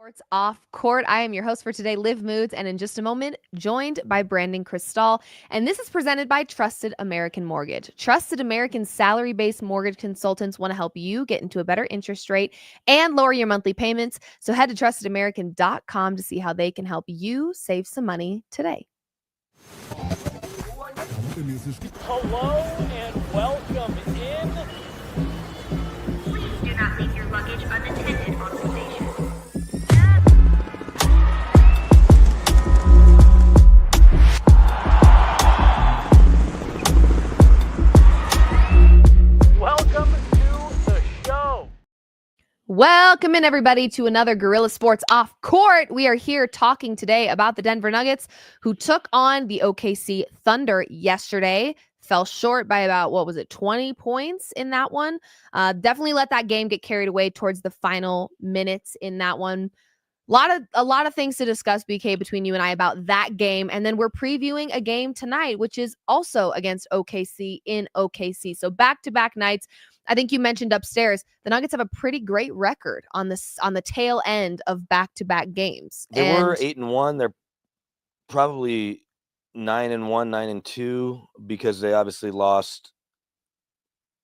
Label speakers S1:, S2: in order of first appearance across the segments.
S1: Sports Off Court. I am your host for today, Liv Moods, and in just a moment, joined by Brandon Cristal. And this is presented by Trusted American Mortgage. Trusted American salary-based mortgage consultants want to help you get into a better interest rate and lower your monthly payments. So head to trustedamerican.com to see how they can help you save some money today.
S2: Hello and welcome in.
S3: Please do not leave your luggage unattended on the station.
S2: Welcome to the show.
S1: Welcome in, everybody, to another Guerrilla Sports Off Court. We are here talking today about the Denver Nuggets, who took on the OKC Thunder yesterday. Fell short by about, 20 points in that one. Definitely let that game get carried away towards the final minutes in that one. A lot of things to discuss, BK, between you and I about that game. And then we're previewing a game tonight, which is also against OKC in OKC. So back-to-back nights. I think you mentioned upstairs, the Nuggets have a pretty great record on the tail end of back-to-back games.
S4: They were 8-1. They're probably 9-1, 9-2, because they obviously lost.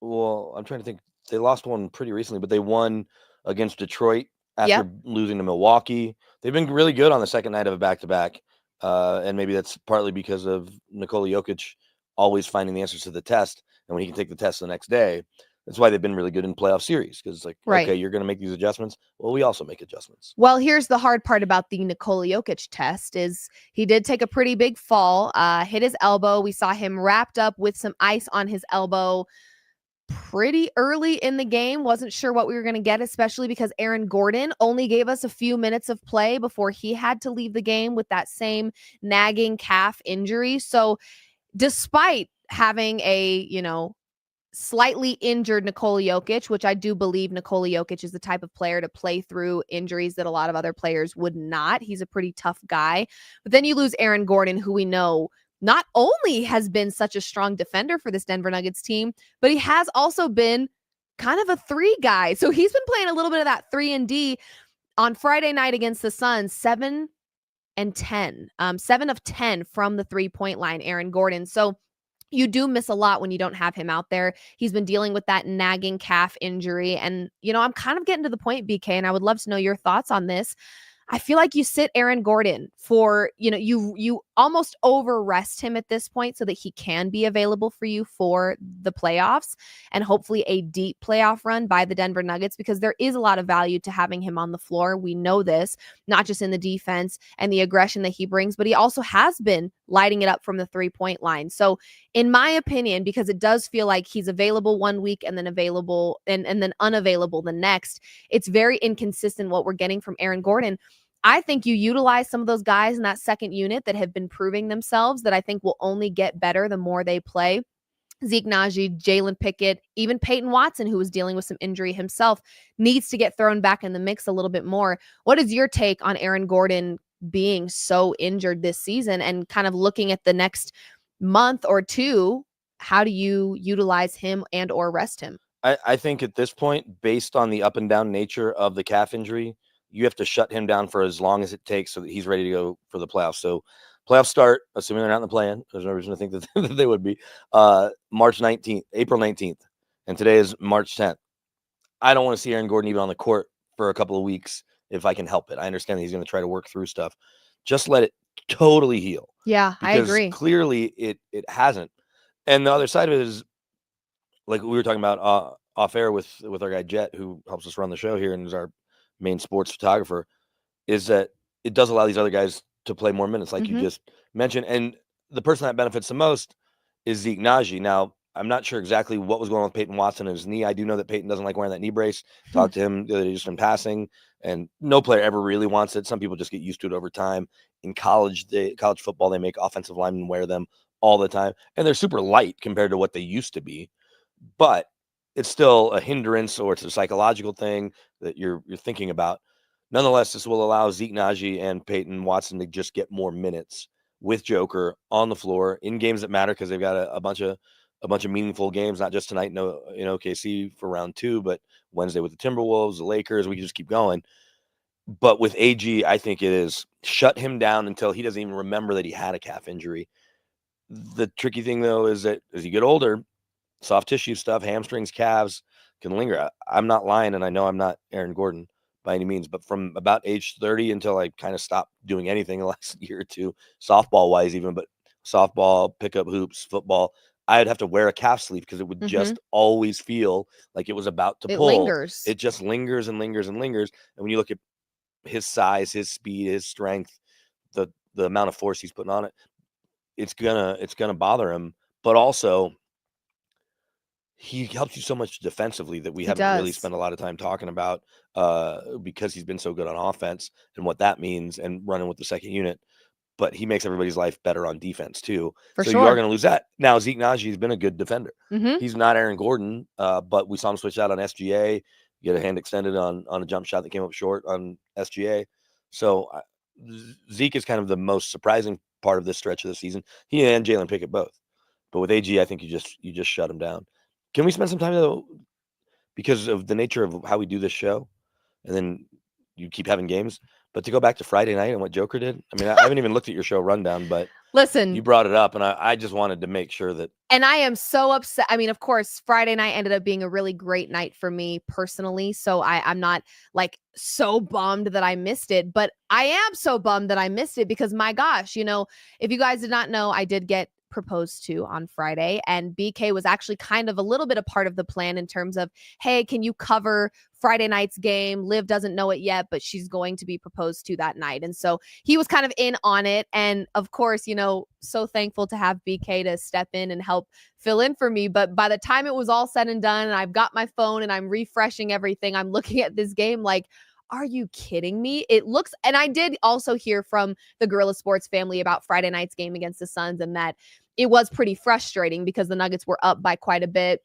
S4: Well, I'm trying to think. They lost one pretty recently, but they won against Detroit after losing to Milwaukee. They've been really good on the second night of a back-to-back, and maybe that's partly because of Nikola Jokic always finding the answers to the test, and when he can take the test the next day. That's why they've been really good in playoff series, because okay, you're going to make these adjustments. Well, we also make adjustments.
S1: Well, here's the hard part about the Nikola Jokic test is he did take a pretty big fall, hit his elbow. We saw him wrapped up with some ice on his elbow pretty early in the game. Wasn't sure what we were going to get, especially because Aaron Gordon only gave us a few minutes of play before he had to leave the game with that same nagging calf injury. So despite having a, slightly injured Nikola Jokic, which I do believe Nikola Jokic is the type of player to play through injuries that a lot of other players would not. He's a pretty tough guy. But then you lose Aaron Gordon, who we know not only has been such a strong defender for this Denver Nuggets team, but he has also been kind of a 3 guy. So he's been playing a little bit of that 3 and D. On Friday night against the Suns, 7 and 10. 7 of 10 from the 3-point line, Aaron Gordon. So you do miss a lot when you don't have him out there. He's been dealing with that nagging calf injury. And, I'm kind of getting to the point, BK, and I would love to know your thoughts on this. I feel like you sit Aaron Gordon for, you almost over rest him at this point so that he can be available for you for the playoffs and hopefully a deep playoff run by the Denver Nuggets, because there is a lot of value to having him on the floor. We know this, not just in the defense and the aggression that he brings, but he also has been lighting it up from the 3-point line. So in my opinion, because it does feel like he's available one week and then available and then unavailable the next, it's very inconsistent what we're getting from Aaron Gordon. I think you utilize some of those guys in that second unit that have been proving themselves, that I think will only get better the more they play. Zeke Naji, Jalen Pickett, even Peyton Watson, who was dealing with some injury himself, needs to get thrown back in the mix a little bit more. What is your take on Aaron Gordon being so injured this season, and kind of looking at the next month or two? How do you utilize him and or rest him?
S4: I think at this point, based on the up and down nature of the calf injury, you have to shut him down for as long as it takes so that he's ready to go for the playoffs. So playoffs start, assuming they're not in the play-in, there's no reason to think that they would be, April 19th. And today is March 10th. I don't want to see Aaron Gordon even on the court for a couple of weeks if I can help it. I understand that he's going to try to work through stuff. Just let it totally heal.
S1: Yeah, I agree.
S4: Clearly it hasn't. And the other side of it is, like we were talking about off air with our guy Jet, who helps us run the show here and is our main sports photographer, is that it does allow these other guys to play more minutes, like you just mentioned. And the person that benefits the most is Zeke Naji. Now, I'm not sure exactly what was going on with Peyton Watson and his knee. I do know that Peyton doesn't like wearing that knee brace. Talked to him the other day just in passing, and no player ever really wants it. Some people just get used to it over time. In college football, they make offensive linemen wear them all the time, and they're super light compared to what they used to be. But it's still a hindrance, or it's a psychological thing that you're thinking about. Nonetheless, this will allow Zeke Naji and Peyton Watson to just get more minutes with Joker on the floor in games that matter, because they've got a bunch of meaningful games, not just tonight in OKC for round 2, but Wednesday with the Timberwolves, the Lakers. We can just keep going. But with AG, I think it is shut him down until he doesn't even remember that he had a calf injury. The tricky thing, though, is that as you get older, soft tissue stuff, hamstrings, calves can linger. I'm not lying, and I know I'm not Aaron Gordon by any means, but from about age 30 until I kind of stopped doing anything the last year or two, softball-wise even, but softball, pickup hoops, football, I'd have to wear a calf sleeve because it would just always feel like it was about to
S1: It
S4: pull.
S1: lingers.
S4: It just lingers and lingers and lingers. And when you look at his size, his speed, his strength, the amount of force he's putting on it, it's gonna bother him. But also, he helps you so much defensively that we haven't really
S1: does.
S4: spent a lot of time talking about because he's been so good on offense and what that means and running with the second unit. But he makes everybody's life better on defense too.
S1: For
S4: so
S1: sure.
S4: you are going to lose that. Now, Zeke Najee's been a good defender.
S1: Mhm.
S4: He's not Aaron Gordon, but we saw him switch out on SGA, get a hand extended on a jump shot that came up short on SGA. So Zeke is kind of the most surprising part of this stretch of the season. He and Jalen Pickett both. But with AG, I think you just shut him down. Can we spend some time, though, because of the nature of how we do this show, and then you keep having games, but to go back to Friday night and what Joker did? I mean, I haven't even looked at your show rundown, but
S1: Listen,
S4: you brought it up, and I just wanted to make sure that.
S1: and I am so upset. I mean, of course, Friday night ended up being a really great night for me personally. So I'm not like so bummed that I missed it, but I am so bummed that I missed it because my gosh, if you guys did not know, I did get proposed to on Friday, and BK was actually kind of a little bit a part of the plan in terms of, hey, can you cover Friday night's game? Liv doesn't know it yet, but she's going to be proposed to that night. And so he was kind of in on it. And of course, so thankful to have BK to step in and help fill in for me. But by the time it was all said and done, and I've got my phone and I'm refreshing everything, I'm looking at this game like, are you kidding me? It looks, and I did also hear from the Guerrilla Sports family about Friday night's game against the Suns and that it was pretty frustrating because the Nuggets were up by quite a bit,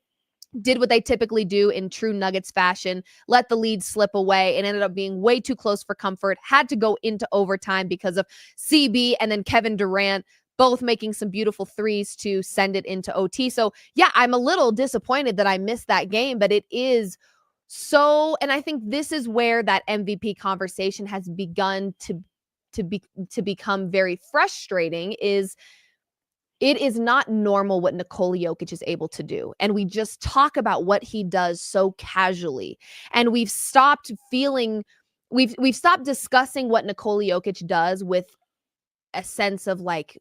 S1: did what they typically do in true Nuggets fashion, let the lead slip away, and ended up being way too close for comfort, had to go into overtime because of CB and then Kevin Durant both making some beautiful threes to send it into OT. So yeah, I'm a little disappointed that I missed that game, but it is so, and I think this is where that MVP conversation has begun to become very frustrating. It is not normal what Nikola Jokic is able to do. And we just talk about what he does so casually. And we've stopped discussing what Nikola Jokic does with a sense of like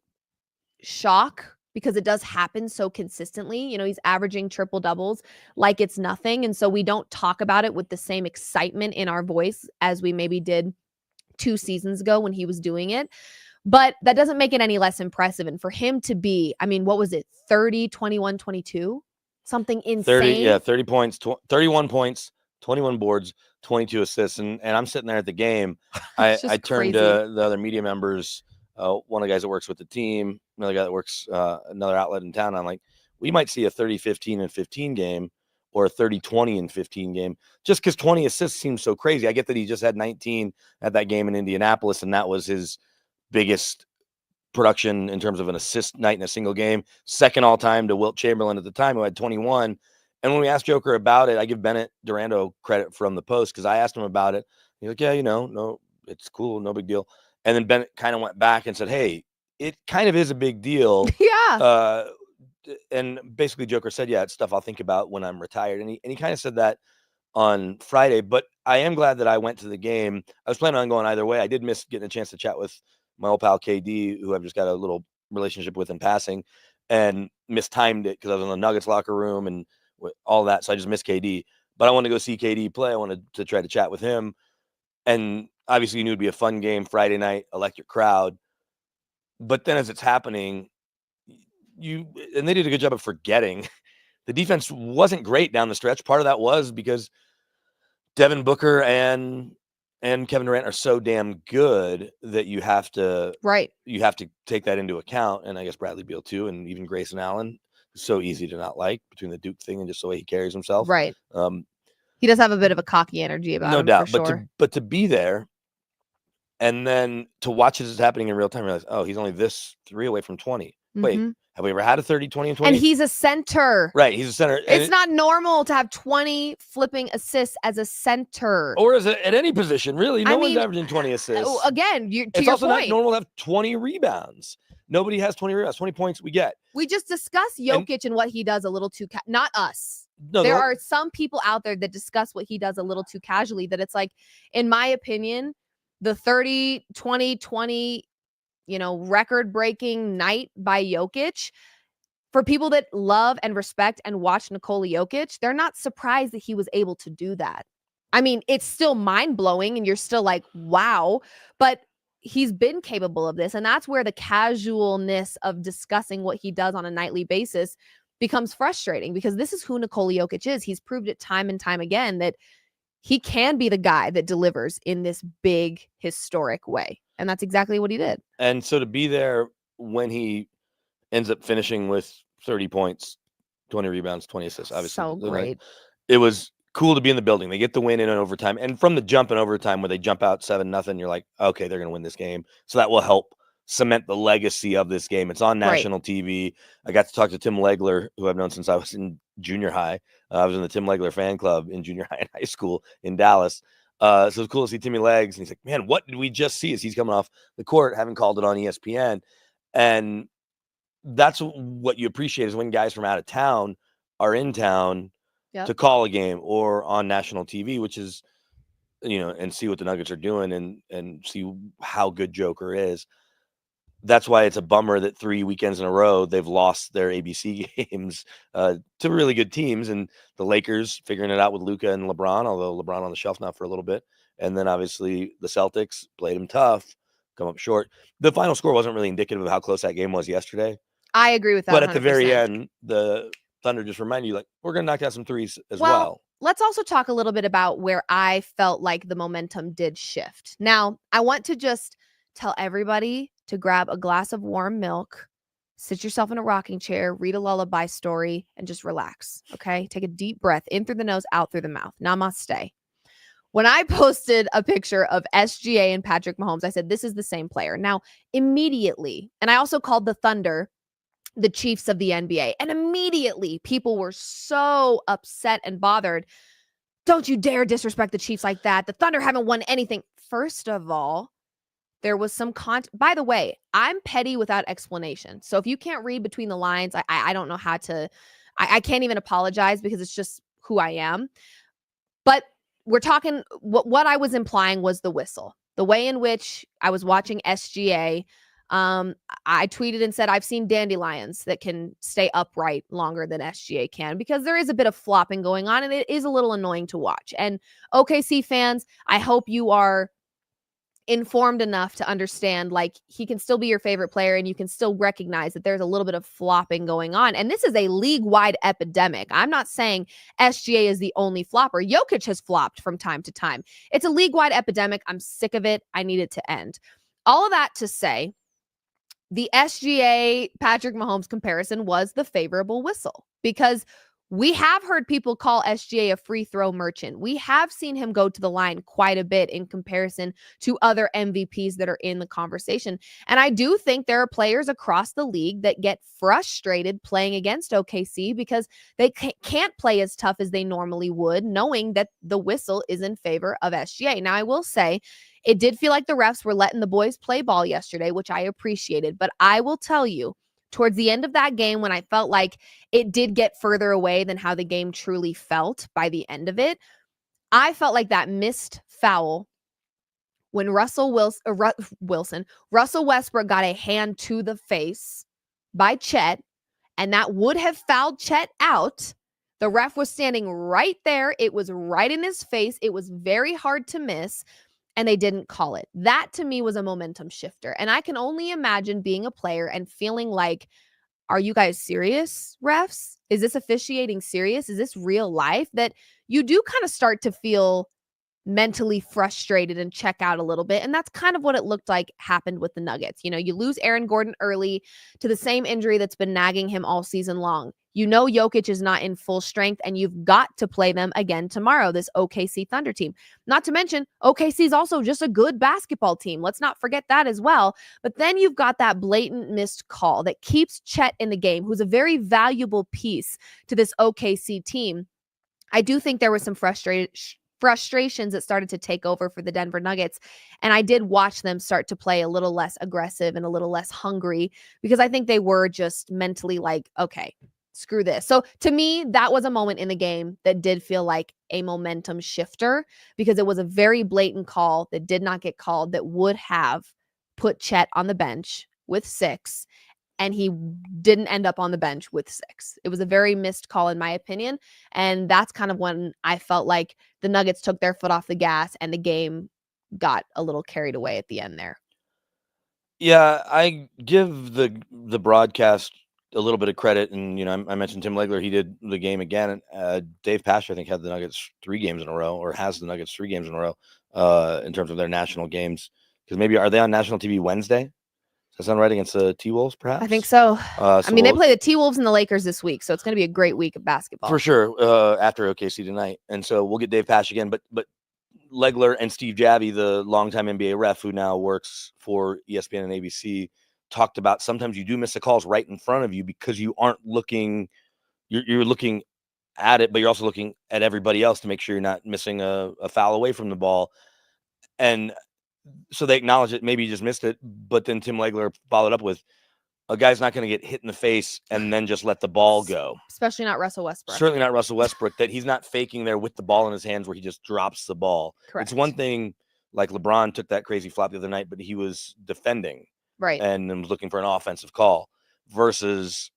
S1: shock, because it does happen so consistently. He's averaging triple doubles like it's nothing. And so we don't talk about it with the same excitement in our voice as we maybe did 2 seasons ago when he was doing it. But that doesn't make it any less impressive. And for him to be, I mean, what was it? 30, 21, 22? Something insane.
S4: 30 points, 31 points, 21 boards, 22 assists. And I'm sitting there at the game. I turned to the other media members, one of the guys that works with the team, another guy that works another outlet in town. I'm like, we might see a 30-15 and 15 game or a 30-20 and 15 game, just because 20 assists seems so crazy. I get that he just had 19 at that game in Indianapolis, and that was his biggest production in terms of an assist night in a single game, second all time to Wilt Chamberlain at the time, who had 21. And when we asked Joker about it, I give Bennett Durando credit from the Post because I asked him about it. He's like, yeah, no, it's cool, no big deal. And then Bennett kind of went back and said, hey, it kind of is a big deal.
S1: Yeah.
S4: And basically Joker said, yeah, it's stuff I'll think about when I'm retired. And he kind of said that on Friday, but I am glad that I went to the game. I was planning on going either way. I did miss getting a chance to chat with my old pal KD, who I've just got a little relationship with in passing, and mistimed it because I was in the Nuggets locker room and all that. So I just missed KD, but I wanted to go see KD play. I wanted to try to chat with him. And obviously you knew it'd be a fun game, Friday night, electric crowd. But then as it's happening, and they did a good job of forgetting. The defense wasn't great down the stretch. Part of that was because Devin Booker and Kevin Durant are so damn good that you have to take that into account. And I guess Bradley Beal too, and even Grayson Allen, so easy to not like between the Duke thing and just the way he carries himself.
S1: Right. He does have a bit of a cocky energy about him.
S4: No doubt.
S1: For sure.
S4: But to be there and then to watch this happening in real time, realize, oh, he's only this 3 away from 20. Wait, Have we ever had a 30, 20, and 20?
S1: And he's a center.
S4: Right, he's a center.
S1: It's not normal to have 20 flipping assists as a center.
S4: Or at any position, really. No one's
S1: mean,
S4: averaging 20 assists.
S1: Again, to
S4: it's
S1: your
S4: also
S1: point.
S4: not normal to have 20 rebounds. Nobody has 20 rebounds. 20 points we get.
S1: We just discussed Jokic and what he does a little too not us.
S4: No,
S1: there are some people out there that discuss what he does a little too casually, that it's like, in my opinion, the 30, 20, 20, record-breaking night by Jokic, for people that love and respect and watch Nikola Jokic, they're not surprised that he was able to do that. I mean, it's still mind-blowing and you're still like, wow, but he's been capable of this. And that's where the casualness of discussing what he does on a nightly basis becomes frustrating, because this is who Nikola Jokic is. He's proved it time and time again that he can be the guy that delivers in this big, historic way. And that's exactly what he did.
S4: And so to be there when he ends up finishing with 30 points, 20 rebounds, 20 assists, obviously.
S1: So great.
S4: It was cool to be in the building. They get the win in an overtime. And from the jump in overtime where they jump out 7-0, you're like, okay, they're going to win this game. So that will help cement the legacy of this game. It's on national TV. I got to talk to Tim Legler, who I've known since I was in junior high. I was in the Tim Legler fan club in junior high and high school in Dallas. So it's cool to see Timmy Legs. And he's like, man, what did we just see as he's coming off the court, having called it on ESPN? And that's what you appreciate, is when guys from out of town are in town to call a game or on national TV, which is, and see what the Nuggets are doing and see how good Joker is. That's why it's a bummer that 3 weekends in a row they've lost their ABC games to really good teams, and the Lakers figuring it out with Luka and LeBron, although LeBron on the shelf now for a little bit. And then obviously the Celtics played them tough, come up short. The final score wasn't really indicative of how close that game was yesterday.
S1: I agree with that.
S4: But at
S1: 100%.
S4: the very end, the Thunder just reminded you, like, we're going to knock out some threes as well.
S1: Let's also talk a little bit about where I felt like the momentum did shift. Now, I want to just tell everybody to grab a glass of warm milk, sit yourself in a rocking chair, read a lullaby story, and just relax, okay? Take a deep breath in through the nose, out through the mouth. Namaste. When I posted a picture of SGA and Patrick Mahomes, I said, this is the same player. Now, immediately, and I also called the Thunder the Chiefs of the NBA, and immediately people were so upset and bothered. Don't you dare disrespect the Chiefs like that. The Thunder haven't won anything. First of all, there was some by the way, I'm petty without explanation. So if you can't read between the lines, I don't know how to, I can't even apologize, because it's just who I am. But we're talking, what I was implying was the whistle, the way in which I was watching SGA. I tweeted and said, I've seen dandelions that can stay upright longer than SGA can, because there is a bit of flopping going on and it is a little annoying to watch. And OKC fans, I hope you are informed enough to understand, like, he can still be your favorite player and you can still recognize that there's a little bit of flopping going on. And this is a league-wide epidemic. I'm not saying SGA is the only flopper. Jokic has flopped from time to time. It's a league-wide epidemic. I'm sick of it. I need it to end. All of that to say, the SGA Patrick Mahomes comparison was the favorable whistle, because we have heard people call SGA a free throw merchant. We have seen him go to the line quite a bit in comparison to other MVPs that are in the conversation. And I do think there are players across the league that get frustrated playing against OKC because they can't play as tough as they normally would, knowing that the whistle is in favor of SGA. Now, I will say, it did feel like the refs were letting the boys play ball yesterday, which I appreciated. But I will tell you, towards the end of that game, when I felt like it did get further away than how the game truly felt by the end of it, I felt like that missed foul when Russell Westbrook got a hand to the face by Chet, and that would have fouled Chet out. The ref was standing right there. It was right in his face. It was very hard to miss, and they didn't call it. That, to me, was a momentum shifter. And I can only imagine being a player and feeling like, are you guys serious, refs? Is this officiating serious? Is this real life? That you do kind of start to feel mentally frustrated and check out a little bit. And that's kind of what it looked like happened with the Nuggets. You know, you lose Aaron Gordon early to the same injury that's been nagging him all season long. You know Jokic is not in full strength, and you've got to play them again tomorrow, this OKC Thunder team. Not to mention, OKC is also just a good basketball team. Let's not forget that as well. But then you've got that blatant missed call that keeps Chet in the game, who's a very valuable piece to this OKC team. I do think there was some frustrations that started to take over for the Denver Nuggets. And I did watch them start to play a little less aggressive and a little less hungry, because I think they were just mentally like, okay, screw this. So to me, that was a moment in the game that did feel like a momentum shifter, because it was a very blatant call that did not get called that would have put Chet on the bench with 6. And he didn't end up on the bench with 6. It was a very missed call, in my opinion. And that's kind of when I felt like the Nuggets took their foot off the gas and the game got a little carried away at the end there.
S4: Yeah, I give the broadcast a little bit of credit. And, I mentioned Tim Legler. He did the game again. Dave Pasch, I think, had the Nuggets 3 games in a row, or has the Nuggets 3 games in a row in terms of their national games. Because maybe, are they on national TV Wednesday? Does that sound right, against the T-Wolves, perhaps?
S1: I think so. They play the T-Wolves and the Lakers this week, so it's going to be a great week of basketball.
S4: For sure, after OKC tonight. And so we'll get Dave Pasch again. But Legler and Steve Javie, the longtime NBA ref who now works for ESPN and ABC, talked about sometimes you do miss the calls right in front of you because you aren't looking – you're looking at it, but you're also looking at everybody else to make sure you're not missing a foul away from the ball. And – so they acknowledge it. Maybe you just missed it. But then Tim Legler followed up with, a guy's not going to get hit in the face and then just let the ball go.
S1: Especially not Russell Westbrook.
S4: Certainly not Russell Westbrook, that he's not faking there with the ball in his hands where he just drops the ball.
S1: Correct.
S4: It's one thing, like LeBron took that crazy flop the other night, but he was defending.
S1: Right.
S4: And was looking for an offensive call, versus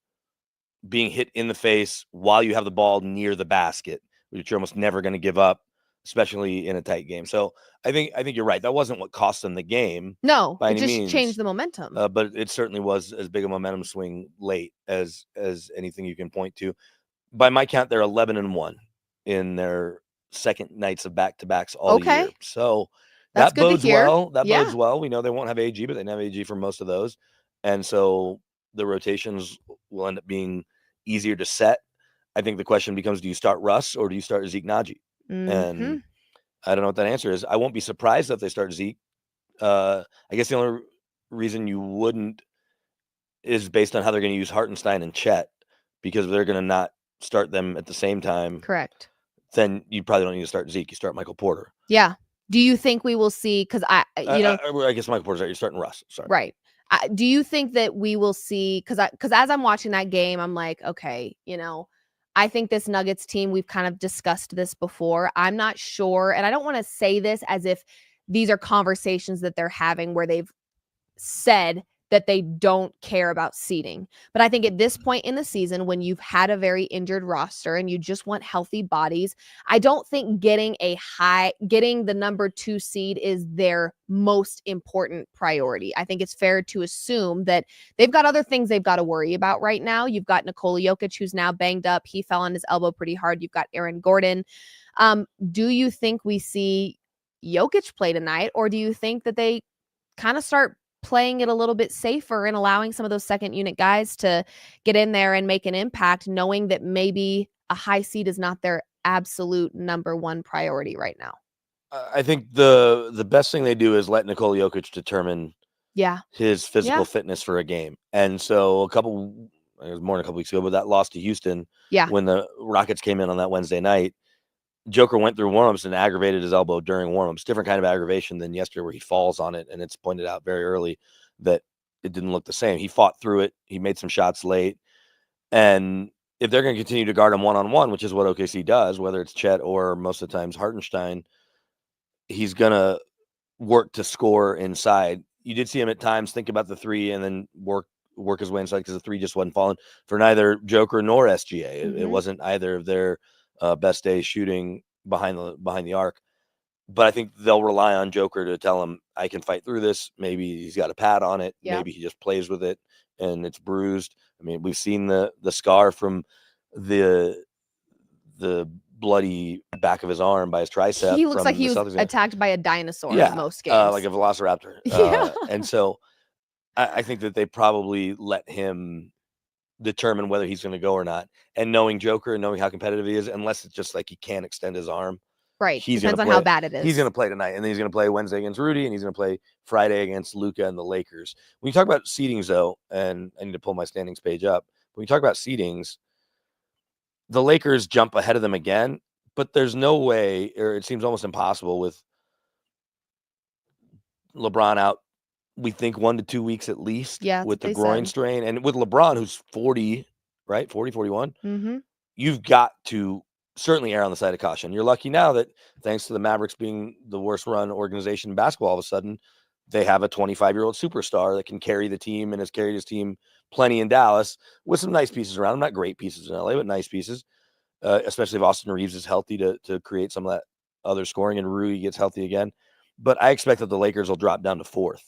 S4: being hit in the face while you have the ball near the basket, which you're almost never going to give up, especially in a tight game. So I think you're right. That wasn't what cost them the game.
S1: No,
S4: by
S1: it
S4: any
S1: just
S4: means.
S1: changed the momentum.
S4: But it certainly was as big a momentum swing late as anything you can point to. By my count, they're 11-1 in their second nights of back-to-backs all year. So
S1: that's
S4: that bodes well. That
S1: Yeah.
S4: bodes well. We know they won't have AG, but they didn't have AG for most of those. And so the rotations will end up being easier to set. I think the question becomes, do you start Russ or do you start Zeke Naji? And I don't know what that answer is. I won't be surprised if they start Zeke. I guess the only reason you wouldn't is based on how they're going to use Hartenstein and Chet, because if they're going to not start them at the same time.
S1: Correct.
S4: Then you probably don't need to start Zeke. You start Michael Porter.
S1: Yeah. Do you think we will see? Because I
S4: guess Michael Porter's out. You're starting Russ. Sorry.
S1: Right. Do you think that we will see? Because as I'm watching that game, I'm like, okay, I think this Nuggets team, we've kind of discussed this before. I'm not sure. And I don't want to say this as if these are conversations that they're having where they've said that they don't care about seeding. But I think at this point in the season, when you've had a very injured roster and you just want healthy bodies, I don't think getting the number 2 seed is their most important priority. I think it's fair to assume that they've got other things they've got to worry about right now. You've got Nikola Jokic, who's now banged up. He fell on his elbow pretty hard. You've got Aaron Gordon. Do you think we see Jokic play tonight, or do you think that they kind of start playing it a little bit safer and allowing some of those second unit guys to get in there and make an impact, knowing that maybe a high seed is not their absolute number 1 priority right now?
S4: I think the best thing they do is let Nikola Jokic determine his physical fitness for a game. And so it was more than a couple weeks ago, but that loss to Houston, when the Rockets came in on that Wednesday night, Joker went through warmups and aggravated his elbow during warmups. Different kind of aggravation than yesterday where he falls on it. And it's pointed out very early that it didn't look the same. He fought through it. He made some shots late. And if they're going to continue to guard him one-on-one, which is what OKC does, whether it's Chet or most of the times Hartenstein, he's going to work to score inside. You did see him at times think about the 3 and then work his way inside, because the 3 just wasn't falling for neither Joker nor SGA. It wasn't either of their best days shooting behind the arc. But I think they'll rely on Joker to tell him, I can fight through this. Maybe he's got a pad on it.
S1: Yeah.
S4: Maybe he just plays with it and it's bruised. I mean, we've seen the scar from the bloody back of his arm by his tricep.
S1: He looks like he was attacked by a dinosaur in most games.
S4: Like a velociraptor. And so I think that they probably let him determine whether he's going to go or not. And knowing Joker and knowing how competitive he is, unless it's just like he can't extend his arm,
S1: Right.
S4: he's
S1: Depends
S4: gonna
S1: on
S4: play.
S1: how bad it is.
S4: He's going to play tonight, and then he's going to play Wednesday against Rudy, and he's going to play Friday against Luka and the Lakers. When you talk about seedings, though, and I need to pull my standings page up. When you talk about seedings, the Lakers jump ahead of them again, but there's no way, or it seems almost impossible with LeBron out, we think 1 to 2 weeks at least,
S1: Yeah,
S4: with the
S1: they
S4: groin
S1: said.
S4: strain. And with LeBron, who's 40, right? 40, 41,
S1: Mm-hmm.
S4: you've got to certainly err on the side of caution. You're lucky now that thanks to the Mavericks being the worst run organization in basketball, all of a sudden, they have a 25-year-old superstar that can carry the team and has carried his team plenty in Dallas with some nice pieces around him. Not great pieces in LA, but nice pieces, especially if Austin Reeves is healthy to create some of that other scoring and Rui gets healthy again. But I expect that the Lakers will drop down to 4th,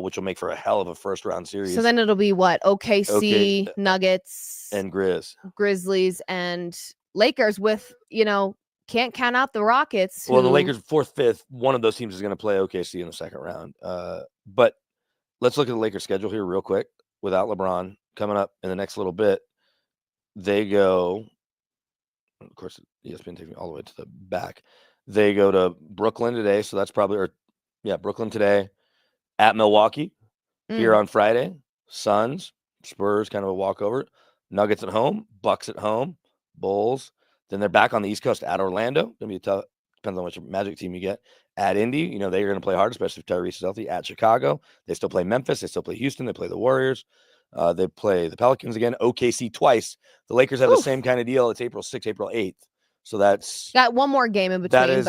S4: which will make for a hell of a first-round series.
S1: So then it'll be what? OKC,
S4: Okay,
S1: Nuggets,
S4: and Grizz.
S1: Grizzlies, and Lakers with, can't count out the Rockets.
S4: Well, the
S1: who-
S4: Lakers 4th, 5th, one of those teams is going to play OKC in the second round. But let's look at the Lakers schedule here real quick without LeBron coming up in the next little bit. They go, of course, ESPN takes me all the way to the back. They go to Brooklyn today, so that's probably, Brooklyn today, at Milwaukee here on Friday. Suns, Spurs, kind of a walkover. Nuggets at home, Bucks at home, Bulls. Then they're back on the East Coast at Orlando. Gonna be tough. Depends on which Magic team you get. At Indy, they're going to play hard, especially if Tyrese is healthy. At Chicago, they still play Memphis. They still play Houston. They play the Warriors. They play the Pelicans again. OKC twice. The Lakers have the same kind of deal. It's April 6th, April 8th. So that's
S1: got one more game in between.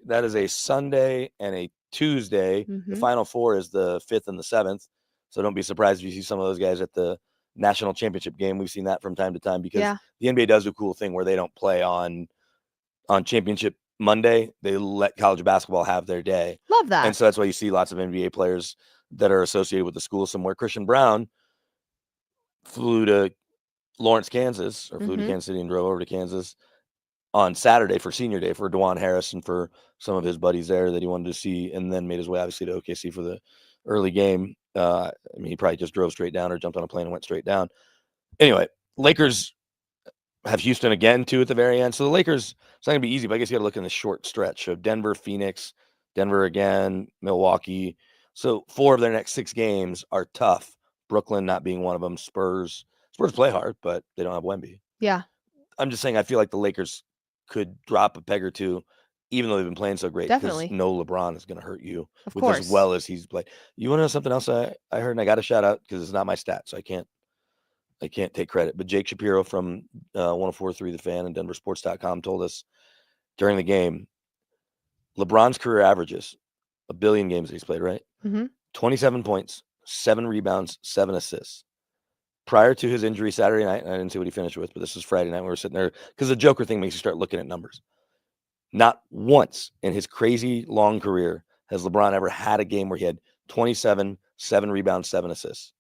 S4: That is a Sunday and a Tuesday. The Final Four is the 5th and the 7th. So don't be surprised if you see some of those guys at the national championship game. We've seen that from time to time because the NBA does a cool thing where they don't play on championship Monday. They let college basketball have their day.
S1: Love that.
S4: And so that's why you see lots of NBA players that are associated with the school somewhere. Christian Brown flew to Lawrence, Kansas, or flew to Kansas City and drove over to Kansas on Saturday for senior day for DeJuan Harris and for some of his buddies there that he wanted to see, and then made his way obviously to OKC for the early game. He probably just drove straight down or jumped on a plane and went straight down. Anyway, Lakers have Houston again too at the very end. So the Lakers, it's not gonna be easy, but I guess you got to look in the short stretch of Denver, Phoenix, Denver again, Milwaukee. So 4 of their next 6 games are tough. Brooklyn not being one of them. Spurs play hard, but they don't have Wemby.
S1: Yeah.
S4: I'm just saying I feel like the Lakers could drop a peg or two, even though they've been playing so great.
S1: Definitely.
S4: No LeBron is going to hurt you
S1: Of
S4: with
S1: course.
S4: as well as he's played. You want to know something else I heard, and I got to shout out because it's not my stat, so I can't take credit. But Jake Shapiro from 104.3 The Fan and DenverSports.com told us during the game, LeBron's career averages, 1 billion games that he's played, right? 27 points, 7 rebounds, 7 assists. Prior to his injury Saturday night, and I didn't see what he finished with, but this was Friday night. We were sitting there because the Joker thing makes you start looking at numbers. Not once in his crazy long career has LeBron ever had a game where he had 27, 7 rebounds, 7 assists.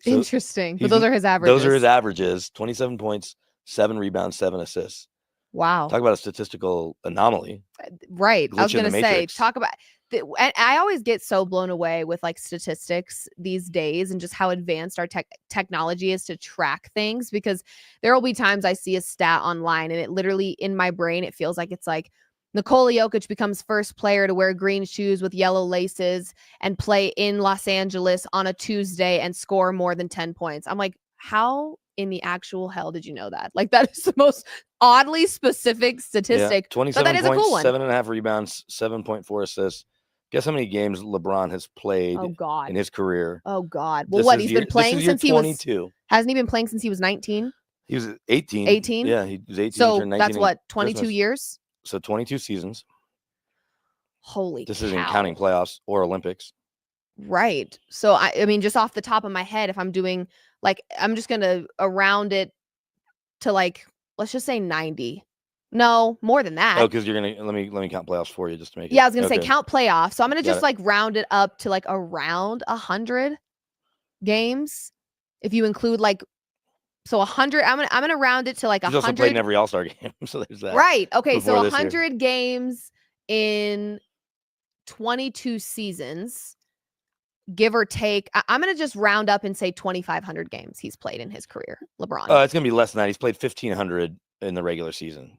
S4: So
S1: interesting. But those are his averages.
S4: Those are his averages. 27 points, 7 rebounds, 7 assists.
S1: Wow.
S4: Talk about a statistical anomaly.
S1: Right. I was
S4: Glitch in
S1: going
S4: the
S1: to say,
S4: matrix.
S1: talk about, and I always get so blown away with like statistics these days and just how advanced our technology is to track things, because there will be times I see a stat online and it literally in my brain, it feels like it's like Nikola Jokic becomes first player to wear green shoes with yellow laces and play in Los Angeles on a Tuesday and score more than 10 points. I'm like, how in the actual hell did you know that? Like, that is the most oddly specific statistic.
S4: 27
S1: but that is
S4: points,
S1: a cool one.
S4: 7.5 rebounds, 7.4 assists. Guess how many games LeBron has played
S1: Oh God.
S4: in his career?
S1: Oh God. Well, what, he's been playing since he was
S4: 22.
S1: Hasn't he been playing since he was 19?
S4: He was 18.
S1: 18?
S4: Yeah, he was 18.
S1: So
S4: turned 19
S1: that's
S4: in
S1: what, 22
S4: Christmas.
S1: years?
S4: So 22 seasons.
S1: Holy
S4: This
S1: cow.
S4: isn't counting playoffs or Olympics.
S1: Right. So I mean, just off the top of my head, if I'm doing like, I'm just gonna round it to like, let's just say 90. No, more than that.
S4: Oh, because you're gonna let me count playoffs for you just to make it.
S1: Yeah, I was gonna say
S4: okay.
S1: count playoffs. So I'm gonna
S4: Got
S1: just
S4: it.
S1: like round it up to like around 100 games. If you include like, so 100, I'm gonna round it to like
S4: He's also played in
S1: 100.
S4: every All-Star game, so there's that.
S1: Right. Okay. So
S4: before this year.
S1: 100 games in 22 seasons. give or take, I'm going to just round up and say 2,500 games he's played in his career, LeBron.
S4: It's going to be less than that. He's played 1,500 in the regular season.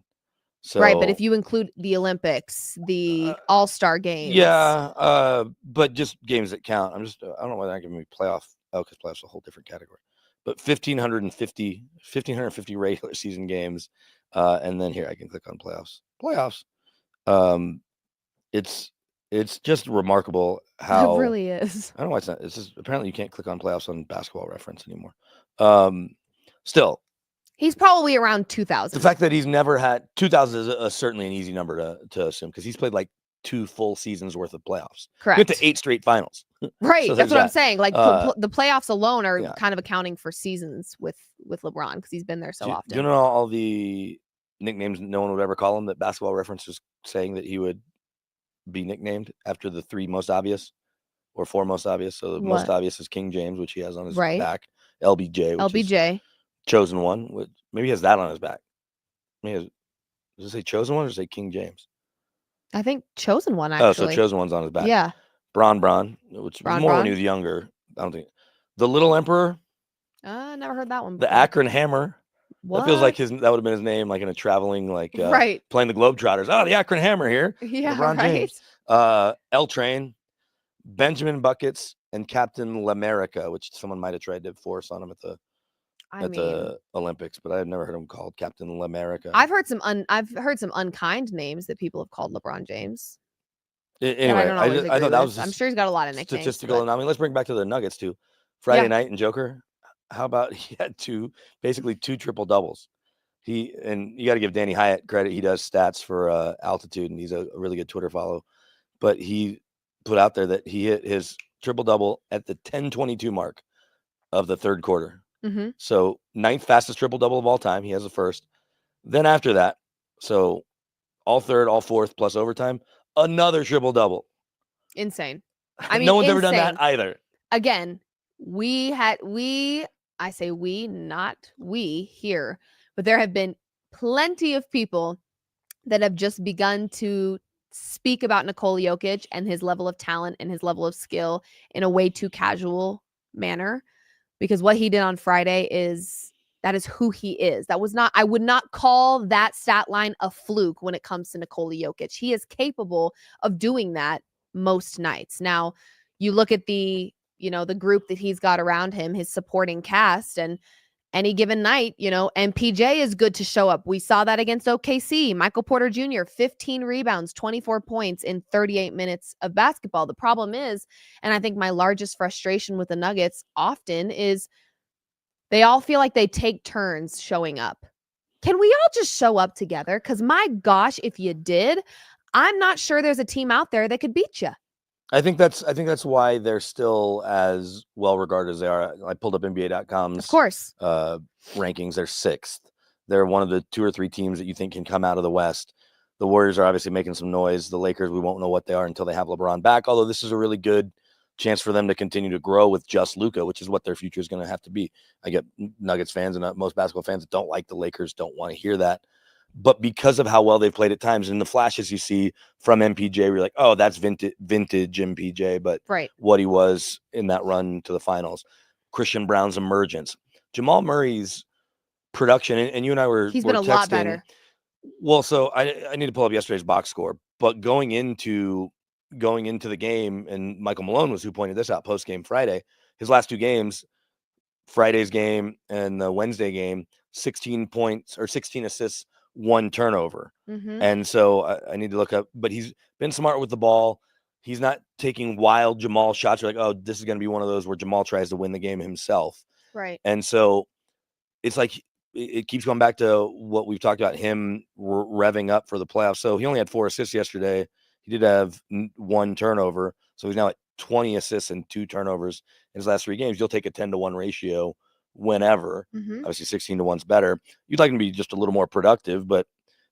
S4: So
S1: right, but if you include the Olympics, the All-Star games.
S4: Yeah, but just games that count. I don't know why they're not giving me playoff. Oh, because playoffs are a whole different category. But 1,550 regular season games. And then here I can click on playoffs. It's just remarkable how
S1: it really is.
S4: I don't know why it's not. It's just apparently you can't click on playoffs on Basketball Reference anymore. Still,
S1: he's probably around 2,000.
S4: the fact that he's never had 2,000 is certainly an easy number to assume because he's played like 2 full seasons worth of playoffs.
S1: Correct.
S4: Get to 8 straight finals.
S1: Right.
S4: So
S1: That's
S4: there's
S1: what I'm
S4: that.
S1: saying. Like the playoffs alone are
S4: yeah.
S1: kind of accounting for seasons with LeBron because he's been there so often.
S4: Do you know all the nicknames no one would ever call him that Basketball Reference is saying that he would be nicknamed after the 3 most obvious or 4 most obvious? So the most obvious is King James, which he has on his back. LBJ, which is Chosen One. Maybe he has that on his back. Does it say Chosen One or does it say King James?
S1: I think Chosen One, actually.
S4: Oh, so Chosen One's on his back.
S1: Yeah.
S4: Bron, which was more when he was younger. I don't think. The Little Emperor.
S1: Never heard that one
S4: before. The Akron Hammer.
S1: What?
S4: That feels like that would have been his name, like in a traveling,
S1: right.
S4: playing the Globetrotters. Oh, the Akron Hammer here.
S1: Yeah,
S4: LeBron
S1: right.
S4: James. L Train, Benjamin Buckets, and Captain L'America, which someone might have tried to force on him at the Olympics, but I've never heard him called Captain L'America.
S1: I've heard some unkind names that people have called LeBron James.
S4: Anyway, I thought that was.
S1: I'm sure he's got a lot of nicknames.
S4: Statistical, and I mean, let's bring back to the Nuggets too. Friday night and Joker. How about he had basically 2 triple doubles? And you got to give Danny Hyatt credit. He does stats for altitude, and he's a really good Twitter follow. But he put out there that he hit his triple double at the 10:22 mark of the third quarter.
S1: Mm-hmm.
S4: So 9th fastest triple double of all time. He has the first. Then after that, so all third, all fourth plus overtime, another triple double.
S1: Insane. I mean,
S4: no one's ever done that either.
S1: Again, I say we, not we here, but there have been plenty of people that have just begun to speak about Nikola Jokic and his level of talent and his level of skill in a way too casual manner, because what he did on Friday is who he is. I would not call that stat line a fluke when it comes to Nikola Jokic. He is capable of doing that most nights. Now, you look at the group that he's got around him, his supporting cast, and any given night, MPJ is good to show up. We saw that against OKC. Michael Porter Jr., 15 rebounds, 24 points in 38 minutes of basketball. The problem is, and I think my largest frustration with the Nuggets often is they all feel like they take turns showing up. Can we all just show up together? Because my gosh, if you did, I'm not sure there's a team out there that could beat you.
S4: I think that's why they're still as well regarded as they are. I pulled up NBA.com's
S1: of course
S4: rankings. They're 6th. They're one of the 2 or 3 teams that you think can come out of the West. The Warriors are obviously making some noise. The Lakers, we won't know what they are until they have LeBron back. Although this is a really good chance for them to continue to grow with just Luka, which is what their future is going to have to be. I get Nuggets fans and most basketball fans that don't like the Lakers don't want to hear that. But because of how well they've played at times and the flashes you see from MPJ, we're like, oh, that's vintage MPJ, but what he was in that run to the finals. Christian Brown's emergence. Jamal Murray's production, and you and I were
S1: He's been a
S4: texting.
S1: lot better.
S4: Well, so I need to pull up yesterday's box score, but going into the game, and Michael Malone was who pointed this out post-game Friday, his last 2 games, Friday's game and the Wednesday game, 16 points or 16 assists, 1 turnover.
S1: Mm-hmm.
S4: And so I need to look up, but he's been smart with the ball. He's not taking wild Jamal shots. You're like, oh, this is going to be one of those where Jamal tries to win the game himself.
S1: Right.
S4: And so it's like, it keeps going back to what we've talked about, him revving up for the playoffs. So he only had 4 assists yesterday. He did have 1 turnover. So he's now at 20 assists and 2 turnovers in his last 3 games. You'll take a 10-to-1 ratio whenever.
S1: Mm-hmm.
S4: Obviously 16-to-1's better. You'd like him to be just a little more productive, but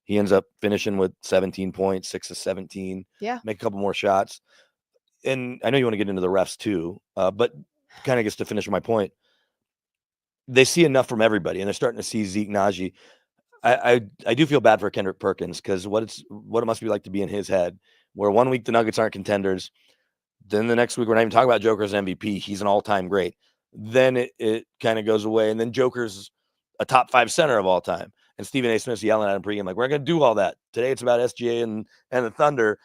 S4: he ends up finishing with 17 points, 6 of 17.
S1: Yeah.
S4: Make a couple more shots. And I know you want to get into the refs too, but kind of gets to finish my point. They see enough from everybody, and they're starting to see Zeke Naji. I do feel bad for Kendrick Perkins because what it must be like to be in his head, where one week the Nuggets aren't contenders, Then the next week, we're not even talking about Joker's MVP. He's an all-time great. Then it kind of goes away. And then Joker's a top 5 center of all time. And Stephen A. Smith's yelling at him pregame, like, we're going to do all that. Today it's about SGA and the Thunder.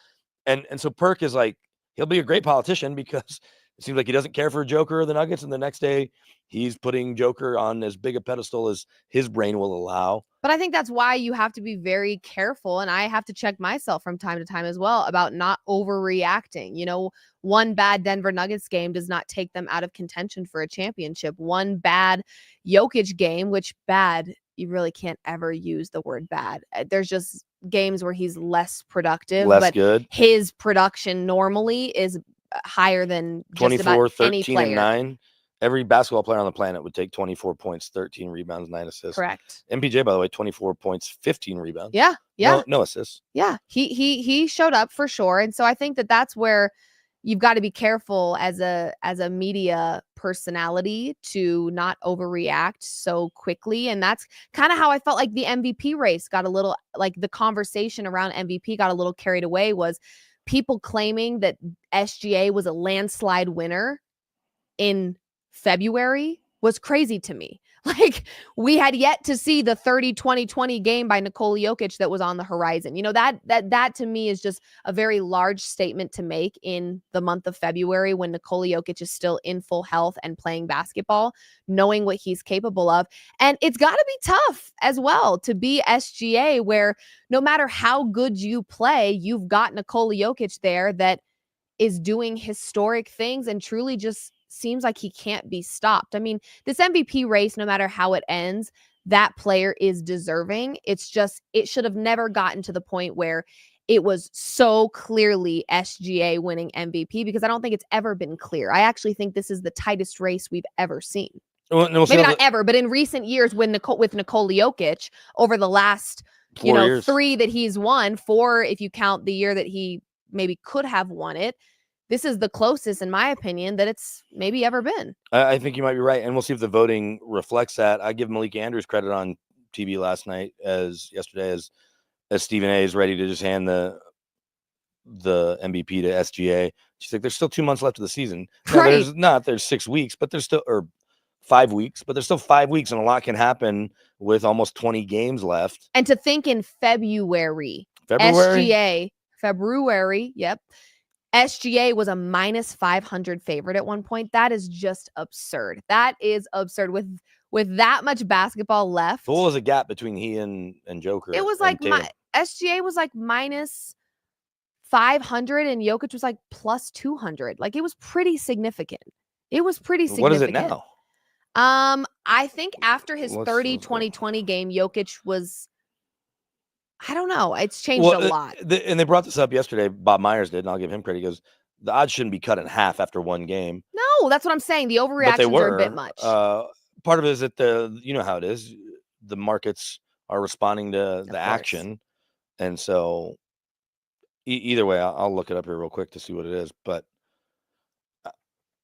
S4: And so Perk is like, he'll be a great politician because it seems like he doesn't care for Joker or the Nuggets. And the next day he's putting Joker on as big a pedestal as his brain will allow.
S1: But I think that's why you have to be very careful. And I have to check myself from time to time as well about not overreacting. You know, one bad Denver Nuggets game does not take them out of contention for a championship. One bad Jokic game, which bad, you really can't ever use the word bad. There's just games where he's less productive,
S4: Less good.
S1: his production normally is higher than just
S4: 24,
S1: about any
S4: 13,
S1: player.
S4: and 9. Every basketball player on the planet would take 24 points, 13 rebounds, 9 assists.
S1: Correct.
S4: MPJ, by the way, 24 points, 15 rebounds.
S1: Yeah. Yeah.
S4: No assists.
S1: Yeah. He showed up for sure. And so I think that that's where you've got to be careful as a media personality to not overreact so quickly. And that's kind of how I felt like the MVP race got a little, like the conversation around MVP got a little carried away, was people claiming that SGA was a landslide winner in February was crazy to me. Like, we had yet to see the 30-20-20 game by Nikola Jokic that was on the horizon. You know, that to me is just a very large statement to make in the month of February when Nikola Jokic is still in full health and playing basketball, knowing what he's capable of. And it's got to be tough as well to be SGA, where no matter how good you play, you've got Nikola Jokic there that is doing historic things and truly just seems like he can't be stopped. I mean, this MVP race, no matter how it ends, that player is deserving. It's just, it should have never gotten to the point where it was so clearly SGA winning MVP, because I don't think it's ever been clear. I actually think this is the tightest race we've ever seen.
S4: Well, no,
S1: Maybe not ever, but in recent years with Nikola Jokic over the last,
S4: 4 years.
S1: 3 that he's won, 4 if you count the year that he maybe could have won it. This is the closest, in my opinion, that it's maybe ever been.
S4: I think you might be right. And we'll see if the voting reflects that. I give Malik Andrews credit on TV yesterday as Stephen A is ready to just hand the MVP to SGA. She's like, there's still 2 months left of the season. No, there's 6 weeks, but there's still, or 5 weeks, but there's still 5 weeks, and a lot can happen with almost 20 games left.
S1: And to think in February, yep. SGA was a minus 500 favorite at one point. That is just absurd. That is absurd with that much basketball left.
S4: So what was the gap between he and Joker?
S1: It was like SGA was like minus 500 and Jokic was like plus 200. Like, it was pretty significant. What is it now? I think after his 30-20-20 game, Jokic was, I don't know. It's changed a lot.
S4: And they brought this up yesterday. Bob Myers did, and I'll give him credit. He goes, the odds shouldn't be cut in half after one game.
S1: No, that's what I'm saying. The overreactions are a bit much.
S4: Part of it is that you know how it is. The markets are responding to the action. And so either way, I'll look it up here real quick to see what it is. But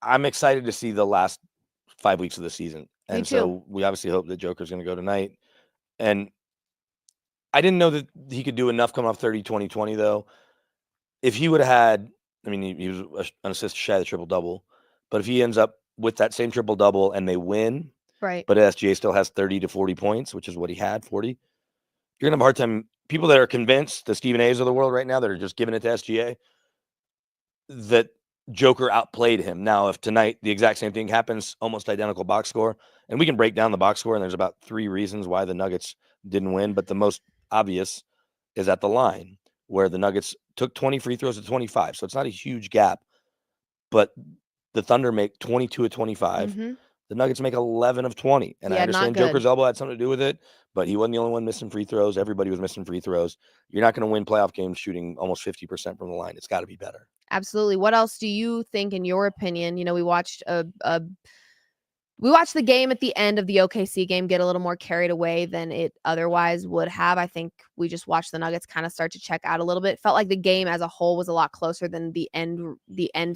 S4: I'm excited to see the last 5 weeks of the season. And so we obviously hope that Joker's going to go tonight. And I didn't know that he could do enough coming off 30-20-20, though. If he would have had, I mean, he was an assist shy of the triple-double. But if he ends up with that same triple-double and they win,
S1: right?
S4: But SGA still has 30 to 40 points, which is what he had, 40. You're going to have a hard time. People that are convinced, the Stephen A's of the world right now, that are just giving it to SGA, that Joker outplayed him. Now, if tonight the exact same thing happens, almost identical box score, and we can break down the box score, and there's about 3 reasons why the Nuggets didn't win, but the most obvious is at the line, where the Nuggets took 20 free throws to 25. So it's not a huge gap, but the Thunder make 22 of 25.
S1: Mm-hmm.
S4: The Nuggets make 11 of 20. And I understand Joker's elbow had something to do with it, but he wasn't the only one missing free throws. Everybody was missing free throws. You're not going to win playoff games shooting almost 50% from the line. It's got to be better.
S1: Absolutely. What else do you think, in your opinion? You know, we watched the game at the end of the OKC game get a little more carried away than it otherwise would have. I think we just watched the Nuggets kind of start to check out a little bit. Felt like the game as a whole was a lot closer than the end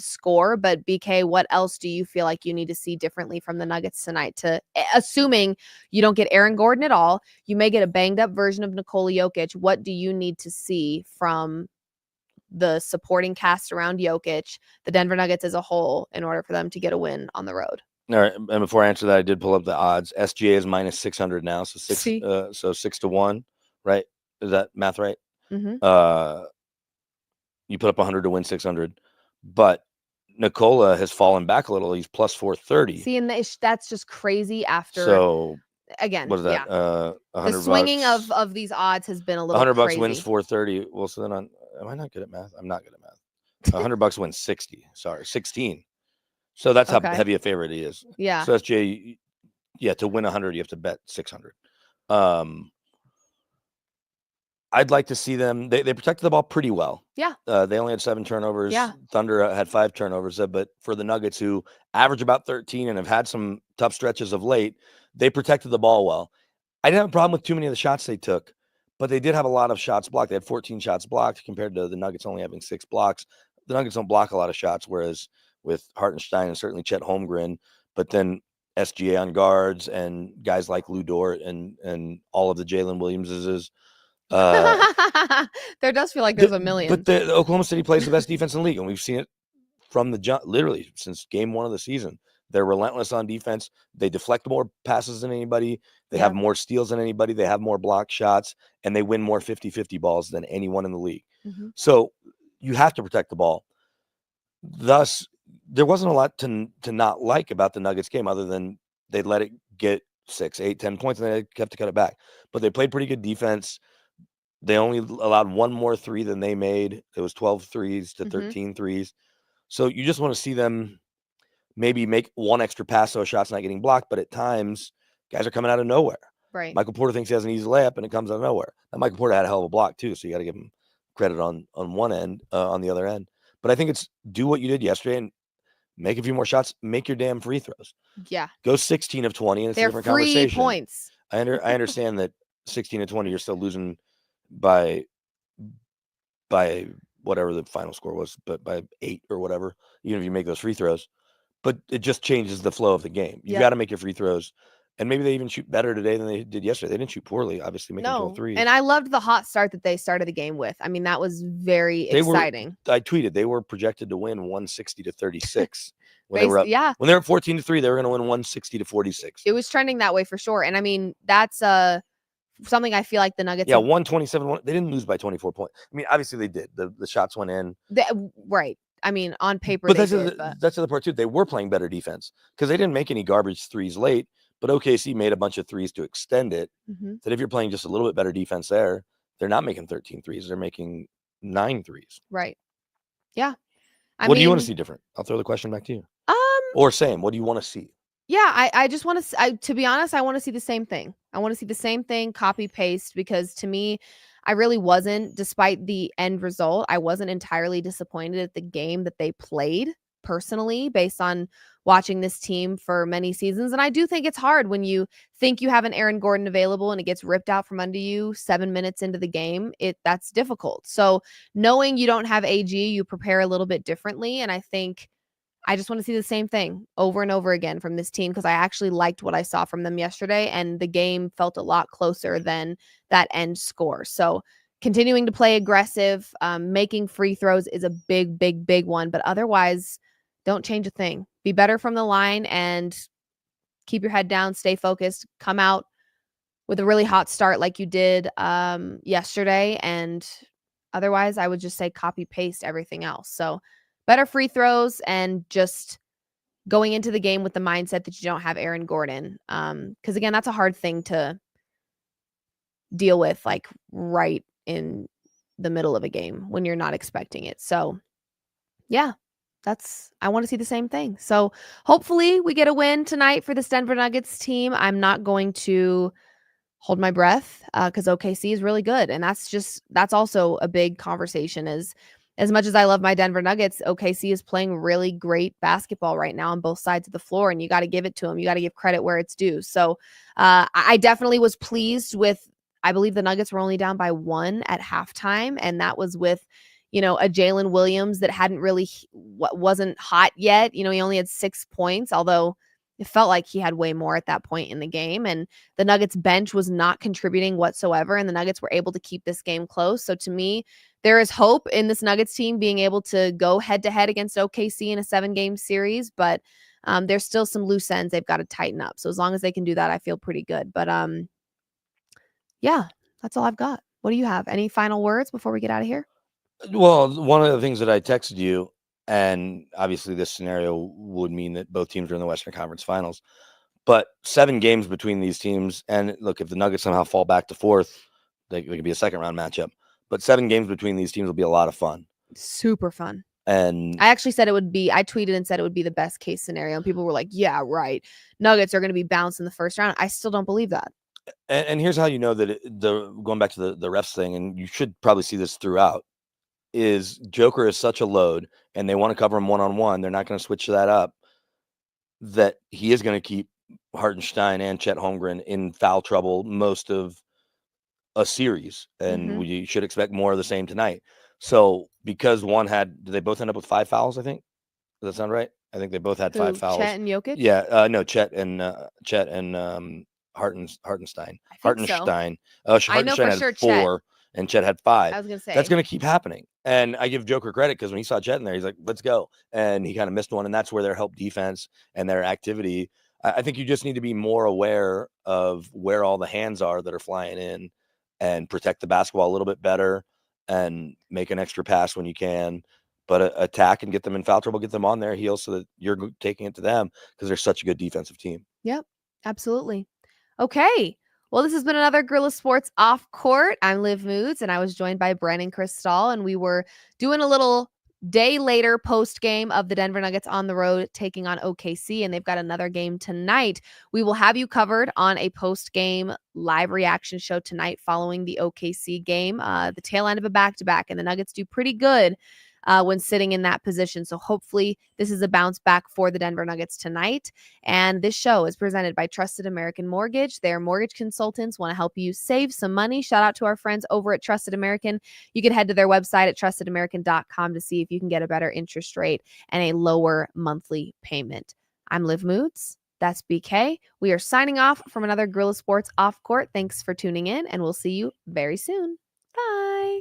S1: score. But BK, what else do you feel like you need to see differently from the Nuggets tonight, to assuming you don't get Aaron Gordon at all, you may get a banged up version of Nikola Jokic. What do you need to see from the supporting cast around Jokic, the Denver Nuggets as a whole, in order for them to get a win on the road.
S4: All right, and before I answer that, I did pull up the odds. SGA is minus 600 now, so
S1: See?
S4: 6-1, right? Is that math right?
S1: Mm-hmm.
S4: You put up 100 to win 600, but Nikola has fallen back a little. He's plus 430.
S1: See, and that's just crazy after,
S4: So
S1: again,
S4: what is that?
S1: yeah.
S4: 100
S1: The swinging
S4: bucks.
S1: of these odds has been a little
S4: 100 bucks
S1: crazy.
S4: wins 430. Well, so then am I not good at math? I'm not good at math. 100 bucks wins 60. Sorry, 16. So that's
S1: Okay.
S4: how heavy a favorite he is.
S1: Yeah.
S4: So SGA, yeah, to win 100, you have to bet 600. I'd like to see them. They protected the ball pretty well.
S1: Yeah.
S4: They only had 7 turnovers.
S1: Yeah.
S4: Thunder had 5 turnovers. But for the Nuggets, who average about 13 and have had some tough stretches of late, they protected the ball well. I didn't have a problem with too many of the shots they took, but they did have a lot of shots blocked. They had 14 shots blocked compared to the Nuggets only having 6 blocks. The Nuggets don't block a lot of shots, whereas with Hartenstein and certainly Chet Holmgren, but then SGA on guards and guys like Lou Dort and all of the Jalen Williamses.
S1: There does feel like there's a million.
S4: But the Oklahoma City plays the best defense in the league, and we've seen it from the jump, literally since game 1 of the season. They're relentless on defense. They deflect more passes than anybody. They have more steals than anybody. They have more block shots, and they win more 50-50 balls than anyone in the league.
S1: Mm-hmm.
S4: So you have to protect the ball. Thus, there wasn't a lot to not like about the Nuggets game other than they let it get 6, 8, 10 points, and they kept to cut it back. But they played pretty good defense. They only allowed 1 more 3 than they made. It was 12 threes to 13 threes. So you just want to see them maybe make 1 extra pass so a shot's not getting blocked. But at times, guys are coming out of nowhere.
S1: Right.
S4: Michael Porter thinks he has an easy layup, and it comes out of nowhere. Now, Michael Porter had a hell of a block, too, so you got to give him credit on one end, on the other end. But I think it's do what you did yesterday and make a few more shots. Make your damn free throws.
S1: Yeah.
S4: Go 16 of 20, and it's
S1: They're
S4: a different
S1: free
S4: conversation.
S1: Points.
S4: I understand that 16 of 20, you're still losing by whatever the final score was, but by 8 or whatever, even if you make those free throws. But it just changes the flow of the game. You got to make your free throws. And maybe they even shoot better today than they did yesterday. They didn't shoot poorly, obviously, making 12 threes.
S1: And I loved the hot start that they started the game with. I mean, that was very exciting.
S4: I tweeted they were projected to win 160-36 when they were up.
S1: Yeah.
S4: When they were 14-3, they were going to win 160-46.
S1: It was trending that way for sure. And I mean, that's something I feel like the Nuggets.
S4: Yeah, 127. They didn't lose by 24 points. I mean, obviously they did. The shots went in.
S1: Right. I mean, on paper,
S4: but that's the other part too. They were playing better defense because they didn't make any garbage threes late. But OKC made a bunch of threes to extend it. That if you're playing just a little bit better defense there, they're not making 13 threes. They're making 9 threes.
S1: Right. Yeah.
S4: What do you want to see different? I'll throw the question back to you. Or same. What do you want to see?
S1: Yeah, I just want to be honest, I want to see the same thing. I want to see the same thing, copy paste, because to me, I really wasn't, despite the end result, I wasn't entirely disappointed at the game that they played personally, based on watching this team for many seasons. And I do think it's hard when you think you have an Aaron Gordon available and it gets ripped out from under you 7 minutes into the game. That's difficult. So knowing you don't have AG, you prepare a little bit differently. And I think I just want to see the same thing over and over again from this team, because I actually liked what I saw from them yesterday, and the game felt a lot closer than that end score. So continuing to play aggressive, making free throws is a big, big, big one. But otherwise, don't change a thing. Be better from the line and keep your head down, stay focused, come out with a really hot start like you did yesterday. And otherwise, I would just say copy paste everything else. So better free throws and just going into the game with the mindset that you don't have Aaron Gordon. Because again, that's a hard thing to deal with, like right in the middle of a game when you're not expecting it. So yeah, I want to see the same thing. So hopefully we get a win tonight for this Denver Nuggets team. I'm not going to hold my breath because OKC is really good. And that's also a big conversation. As much as I love my Denver Nuggets, OKC is playing really great basketball right now on both sides of the floor, and you got to give it to them. You got to give credit where it's due. So I definitely was pleased with, I believe the Nuggets were only down by 1 at halftime, and that was with, a Jalen Williams that wasn't hot yet. He only had 6 points, although it felt like he had way more at that point in the game. And the Nuggets bench was not contributing whatsoever, and the Nuggets were able to keep this game close. So to me, there is hope in this Nuggets team being able to go head to head against OKC in a 7-game series, but there's still some loose ends they've got to tighten up. So as long as they can do that, I feel pretty good. But yeah, that's all I've got. What do you have? Any final words before we get out of here?
S4: Well, one of the things that I texted you, and obviously this scenario would mean that both teams are in the Western Conference Finals, but 7 games between these teams. And look, if the Nuggets somehow fall back to 4th, they could be a second round matchup. But 7 games between these teams will be a lot of fun.
S1: Super fun.
S4: And
S1: I actually said it would be, I tweeted and said it would be the best case scenario. And people were like, yeah, right. Nuggets are going to be bounced in the first round. I still don't believe that.
S4: and here's how you know that going back to the refs thing, and you should probably see this throughout, is Joker is such a load, and they want to cover him one-on-one. They're not going to switch that up, that he is going to keep Hartenstein and Chet Holmgren in foul trouble most of a series, and we should expect more of the same tonight. So because one did they both end up with 5 fouls? I think. Does that sound right? I think they both had 5 fouls.
S1: Chet and Jokic?
S4: Yeah, no, Chet and Hartenstein. Hartenstein.
S1: I know for
S4: Hartenstein
S1: sure
S4: had 4, and Chet had 5.
S1: I was going to say.
S4: That's going to keep happening. And I give Joker credit because when he saw Chet in there, he's like, let's go. And he kind of missed one. And that's where their help defense and their activity. I think you just need to be more aware of where all the hands are that are flying in, and protect the basketball a little bit better, and make an extra pass when you can. But attack and get them in foul trouble, get them on their heels so that you're taking it to them, because they're such a good defensive team.
S1: Yep, absolutely. Okay. Well, this has been another Guerrilla Sports Off Court. I'm Liv Moods, and I was joined by Brennan Cristal, and we were doing a little day later post game of the Denver Nuggets on the road taking on OKC, and they've got another game tonight. We will have you covered on a post game live reaction show tonight following the OKC game, the tail end of a back-to-back, and the Nuggets do pretty good when sitting in that position. So hopefully this is a bounce back for the Denver Nuggets tonight. And this show is presented by Trusted American Mortgage. Their mortgage consultants want to help you save some money. Shout out to our friends over at Trusted American. You can head to their website at trustedamerican.com to see if you can get a better interest rate and a lower monthly payment. I'm Liv Moods. That's BK. We are signing off from another Guerrilla Sports Off Court. Thanks for tuning in, and we'll see you very soon. Bye.